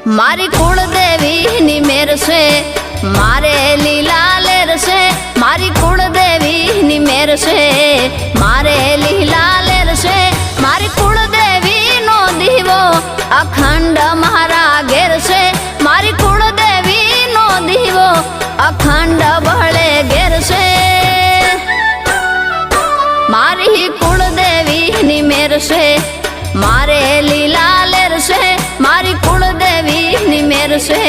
मारी कुलदेवी नी मेर से मारे लीला लेर से मारी कुलदेवी नी मेर से मारे लीला लेर से मारी कुलदेवी नो दीवो अखंड महारा घेर से मारी कुलदेवी नो दीवो अखंड बहले घेर से मारी कुलदेवी नी मेर से मारे लीला लेर से मारी कुलदेवी नी मेर से।